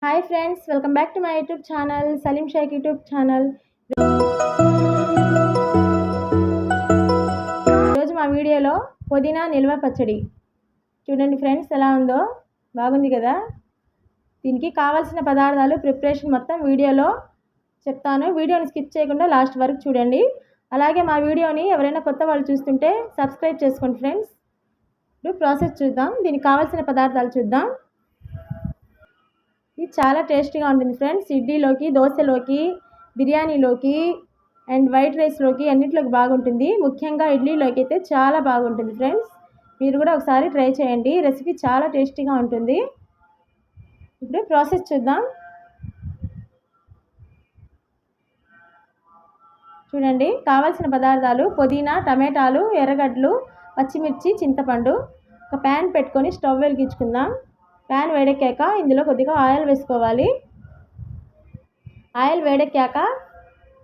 Hi friends, welcome back to my YouTube channel Saleem Shaikh YouTube channel. ఈరోజు మా వీడియోలో పుదీనా నిల్వ పచ్చడి చూడండి ఫ్రెండ్స్, ఎలా ఉందో. బాగుంది కదా. దీనికి కావాల్సిన పదార్థాలు ప్రిపరేషన్ మొత్తం వీడియోలో చెప్తాను. వీడియోని స్కిప్ చేయకుండా లాస్ట్ వరకు చూడండి. అలాగే మా వీడియోని ఎవరైనా కొత్త వాళ్ళు చూస్తుంటే సబ్స్క్రైబ్ చేసుకోండి ఫ్రెండ్స్. ఇప్పుడు ప్రాసెస్ చూద్దాం. దీనికి కావాల్సిన పదార్థాలు చూద్దాం. ఇది చాలా టేస్టీగా ఉంటుంది ఫ్రెండ్స్. ఇడ్లీలోకి, దోశలోకి, బిర్యానీలోకి అండ్ వైట్ రైస్లోకి అన్నింటిలోకి బాగుంటుంది. ముఖ్యంగా ఇడ్లీలోకి అయితే చాలా బాగుంటుంది ఫ్రెండ్స్. మీరు కూడా ఒకసారి ట్రై చేయండి. రెసిపీ చాలా టేస్టీగా ఉంటుంది. ఇప్పుడు ప్రాసెస్ చూద్దాం. చూడండి, కావాల్సిన పదార్థాలు పుదీనా, టమాటాలు, ఎర్రగడ్డలు, పచ్చిమిర్చి, చింతపండు. ఒక ప్యాన్ పెట్టుకొని స్టవ్ వెలిగించుకుందాం. ప్యాన్ వేడెక్కాక ఇందులో కొద్దిగా ఆయిల్ వేసుకోవాలి. ఆయిల్ వేడెక్కాక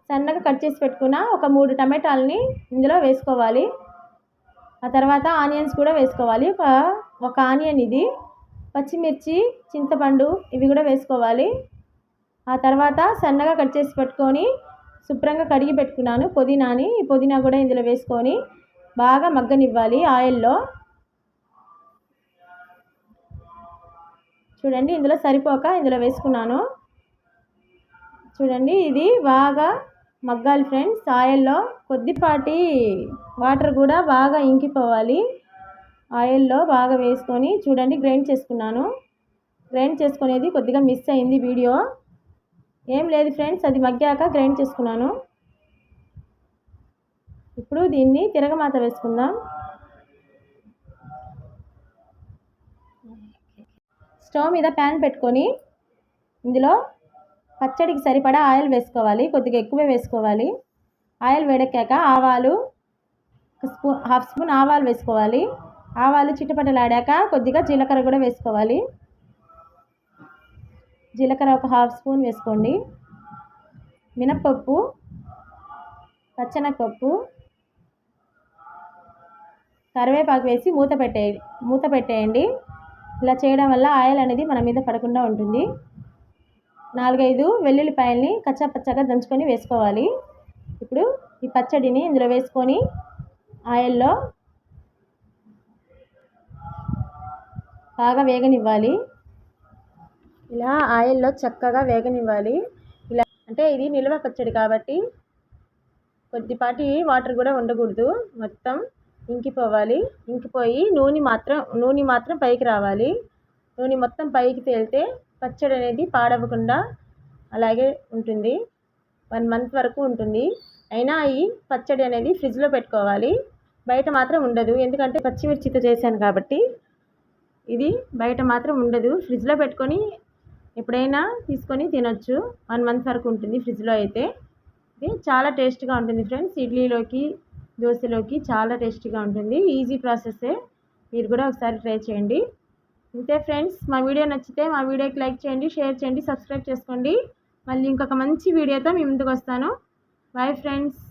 సన్నగా కట్ చేసి పెట్టుకున్న ఒక 3 టమాటాలని ఇందులో వేసుకోవాలి. ఆ తర్వాత ఆనియన్స్ కూడా వేసుకోవాలి. ఒక ఆనియన్ ఇది, పచ్చిమిర్చి, చింతపండు ఇవి కూడా వేసుకోవాలి. ఆ తర్వాత సన్నగా కట్ చేసి పెట్టుకొని శుభ్రంగా కడిగి పెట్టుకున్నాను పుదీనాని. ఈ పుదీనా కూడా ఇందులో వేసుకొని బాగా మగ్గనివ్వాలి ఆయిల్లో. చూడండి, ఇందులో సరిపోక ఇందులో వేసుకున్నాను. చూడండి, ఇది బాగా మగ్గాలి ఫ్రెండ్స్. ఆయిల్లో కొద్దిపాటి వాటర్ కూడా బాగా ఇంకిపోవాలి. ఆయిల్లో బాగా వేసుకొని చూడండి గ్రైండ్ చేసుకున్నాను. గ్రైండ్ చేసుకునేది కొద్దిగా మిస్ అయింది వీడియో. ఏం లేదు ఫ్రెండ్స్, అది మగ్గాక గ్రైండ్ చేసుకున్నాను. ఇప్పుడు దీన్ని తిరగమాత వేసుకుందాం. స్టవ్ మీద ప్యాన్ పెట్టుకొని ఇందులో పచ్చడికి సరిపడా ఆయిల్ వేసుకోవాలి. కొద్దిగా ఎక్కువే వేసుకోవాలి. ఆయిల్ వేడెక్కాక ఆవాలు, హాఫ్ స్పూన్ ఆవాలు వేసుకోవాలి. ఆవాలు చిటపటలాడాక కొద్దిగా జీలకర్ర కూడా వేసుకోవాలి. జీలకర్ర ఒక హాఫ్ స్పూన్ వేసుకోండి. మినప్పప్పు, పచ్చెనగపప్పు, కరివేపాకు వేసి మూత పెట్టేయండి. ఇలా చేయడం వల్ల ఆయిల్ అనేది మన మీద పడకుండా ఉంటుంది. 4-5 వెల్లుల్లిపాయల్ని కచ్చాపచ్చాగా దంచుకొని వేసుకోవాలి. ఇప్పుడు ఈ పచ్చడిని ఇందులో వేసుకొని ఆయిల్లో బాగా వేగనివ్వాలి. ఇలా ఆయిల్లో చక్కగా వేగనివ్వాలి. ఇలా అంటే ఇది నిల్వ పచ్చడి కాబట్టి కొద్దిపాటి వాటర్ కూడా ఉండకూడదు. మొత్తం ఇంకిపోవాలి. ఇంకిపోయి నూనె మాత్రం పైకి రావాలి. నూనె మొత్తం పైకి తేలితే పచ్చడి అనేది పాడవకుండా అలాగే ఉంటుంది. 1 మంత్ వరకు ఉంటుంది. అయినా ఈ పచ్చడి అనేది ఫ్రిడ్జ్లో పెట్టుకోవాలి. బయట మాత్రం ఉండదు. ఎందుకంటే పచ్చిమిర్చితో చేశాను కాబట్టి ఇది బయట మాత్రం ఉండదు. ఫ్రిడ్జ్లో పెట్టుకొని ఎప్పుడైనా తీసుకొని తినొచ్చు. 1 మంత్ వరకు ఉంటుంది ఫ్రిడ్జ్లో అయితే. ఇది చాలా టేస్ట్గా ఉంటుంది ఫ్రెండ్స్. ఇడ్లీలోకి, దోశలోకి చాలా టేస్టీగా ఉంటుంది. ఈజీ ప్రాసెస్సే. మీరు కూడా ఒకసారి ట్రై చేయండి. అంతే ఫ్రెండ్స్, మా వీడియో నచ్చితే మా వీడియోకి లైక్ చేయండి, షేర్ చేయండి, సబ్స్క్రైబ్ చేసుకోండి. మళ్ళీ ఇంకొక మంచి వీడియోతో మీ ముందుకు వస్తాను. Bye friends.